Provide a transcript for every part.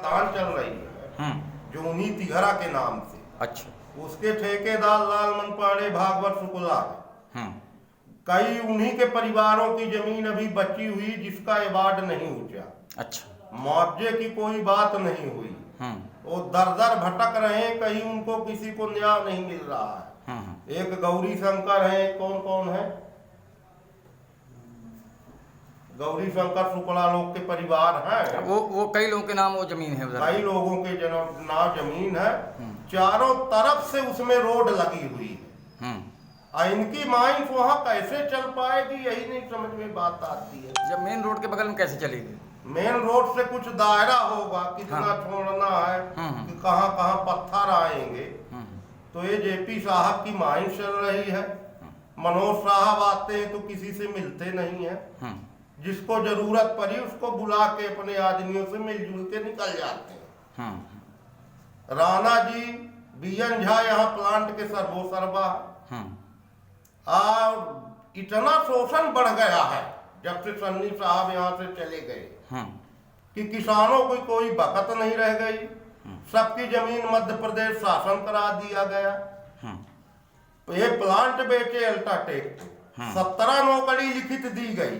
खदान चल रही है जूनी तिघरा के नाम से। अच्छा। उसके ठेकेदार लालमन पांडे भागवत शुक्ला है। कई उन्हीं के परिवारों की जमीन अभी बची हुई जिसका एवार्ड नहीं हुआ। अच्छा। मुआवजे की कोई बात नहीं हुई। वो दर दर भटक रहे हैं, कहीं उनको किसी को न्याय नहीं मिल रहा है। एक गौरी शंकर है, कौन कौन है, गौरी शंकर शुक्ला लोग के परिवार है। वो कई लोगों के नाम वो जमीन है उधर, कई लोगों के नाम जमीन है। चारों तरफ से उसमें रोड लगी हुई है। इनकी माइंस वहाँ कैसे चल पाएगी यही नहीं समझ में बात आती है। जब मेन रोड के बगल में कैसे चलेगी? मेन रोड से कुछ दायरा होगा, कितना छोड़ना है, कि कहाँ कहाँ पत्थर आएंगे। तो ये जेपी साहब की माइंस चल रही है। मनोज साहब आते हैं तो किसी से मिलते नहीं है। जिसको जरूरत पड़ी उसको बुला के अपने आदमियों से मिलजुल के निकल जाते हैं। राणा जी, बीएन झा यहाँ प्लांट के सर्वोसर्वा। और इतना शोषण बढ़ गया है जब से सन्नी साहब यहाँ से चले गए कि किसानों की कोई बकत नहीं रह गई। सबकी जमीन मध्य प्रदेश शासन करा दिया गया। तो ये प्लांट बेचे अल्ट्राटेक को 17 नौकरी लिखित दी गई।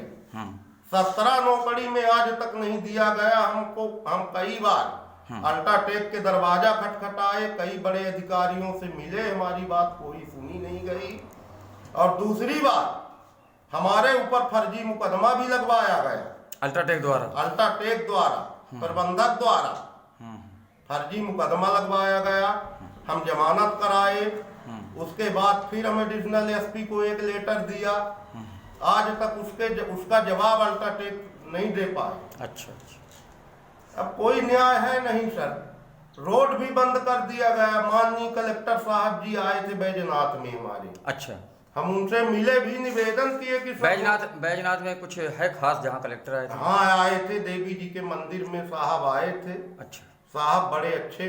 17 नौकरी में आज तक नहीं दिया गया हमको। हम कई बार अल्ट्राटेक के दरवाजा खटखटाए, कई बड़े अधिकारियों से मिले, हमारी बात कोई सुनी नहीं गई। और दूसरी बात, हमारे ऊपर फर्जी मुकदमा भी लगवाया गया अल्ट्राटेक द्वारा प्रबंधक द्वारा फर्जी मुकदमा लगवाया गया। हम जमानत कराए, उसके बाद फिर हमें एडिशनल एसपी को एक लेटर दिया। आज तक उसका जवाब अल्ट्राटेक नहीं दे पाए। अच्छा। अब कोई न्याय है नहीं सर। रोड भी बंद कर दिया गया। माननीय कलेक्टर साहब जी आए थे बैजनाथ में हमारे। अच्छा। हम उनसे मिले भी, निवेदन किए कि बैजनाथ में कुछ है खास जहाँ कलेक्टर आए थे? हाँ आए थे, देवी जी के मंदिर में साहब आए थे। अच्छा। साहब बड़े अच्छे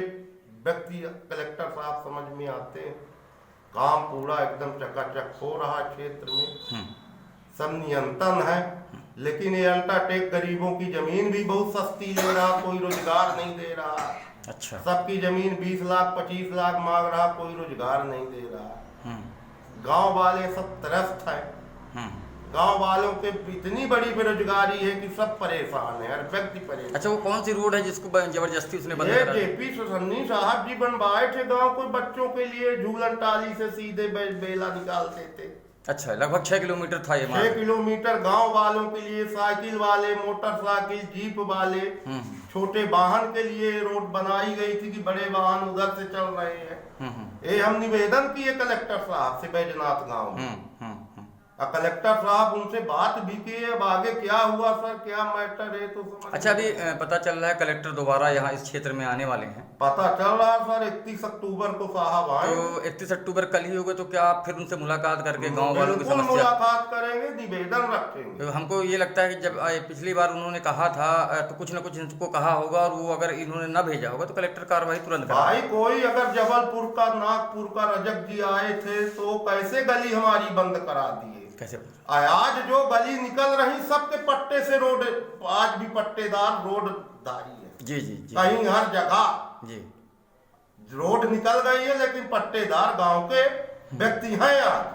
व्यक्ति, कलेक्टर साहब समझ में आते हैं। काम पूरा एकदम चकाचक हो रहा क्षेत्र में, सब नियंत्रण है। लेकिन ये अल्ट्राटेक गरीबों की जमीन भी बहुत सस्ती ले रहा, कोई रोजगार नहीं दे रहा। अच्छा। सबकी जमीन 20 लाख 25 लाख मांग रहा, कोई रोजगार नहीं दे रहा। गांव वाले सब त्रस्त हैं। गांव वालों के इतनी बड़ी बेरोजगारी है कि सब परेशान है, हर व्यक्ति परेशान। अच्छा, वो कौन सी रोड है जिसको जबरदस्ती उसने बंद करा? जेपी सन्नी साहब जी बनवाए थे गांव के बच्चों के लिए। झूलन टाली से सीधे बेला निकालते थे। अच्छा, लगभग 6 किलोमीटर था ये। 6 किलोमीटर गांव वालों के लिए, साइकिल वाले, मोटरसाइकिल, जीप वाले, छोटे वाहन के लिए रोड बनाई गई थी कि बड़े वाहन उधर से चल रहे हैं। ये हम निवेदन किए कलेक्टर साहब से बैजनाथ गांव में। कलेक्टर साहब उनसे बात भी की। अब आगे क्या हुआ सर, क्या मैटर है तो समझ। अच्छा, अभी पता चल रहा है कलेक्टर दोबारा यहाँ इस क्षेत्र में आने वाले हैं। पता चल रहा है सर 31 अक्टूबर को साहब आए। तो 31 अक्टूबर कल ही होगा, तो क्या आप फिर उनसे मुलाकात करके गांव वालों की समस्या? मुलाकात करेंगे, निवेदन रखेंगे। तो हमको ये लगता है कि जब पिछली बार उन्होंने कहा था तो कुछ न कुछ इनको कहा होगा, और वो अगर इन्होंने न भेजा होगा तो कलेक्टर कार्रवाई तुरंत करेगा। भाई कोई अगर जबलपुर का, नागपुर का रजक जी आए थे तो कैसे गली हमारी बंद करा दिए? कैसे? आज जो गली निकल रही सबके पट्टे से रोड, आज भी पट्टेदार रोड दारी है। जी। कहीं हर जगह जी रोड निकल गई है, लेकिन पट्टेदार गांव के व्यक्ति हैं आज।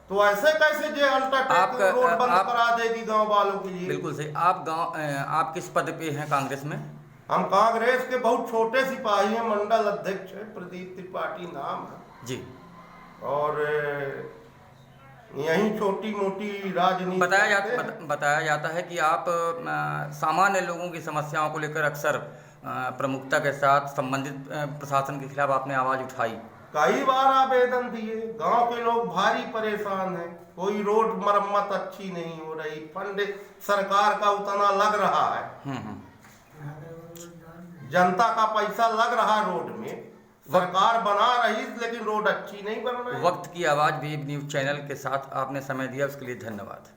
तो ऐसे कैसे जो अल्ट्राटेक रोड बंद करा देगी गांव वालों के लिए? बिल्कुल सही। आप किस पद पे हैं कांग्रेस में? हम कांग्रेस के बहुत छोटे सिपाही हैं, मंडल अध्यक्ष है, प्रदीप त्रिपाठी नाम है जी। और यही छोटी मोटी राजनीति बताया जाता है कि आप सामान्य लोगों की समस्याओं को लेकर अक्सर प्रमुखता के साथ संबंधित प्रशासन के खिलाफ आपने आवाज उठाई। कई बार आवेदन दिए। गांव के लोग भारी परेशान हैं। कोई रोड मरम्मत अच्छी नहीं हो रही, फंड सरकार का उतना लग रहा है, जनता का पैसा लग रहा है रोड में, सरकार बना रही लेकिन रोड अच्छी नहीं बन रही। वक्त की आवाज़ भी न्यूज़ चैनल के साथ आपने समय दिया, उसके लिए धन्यवाद।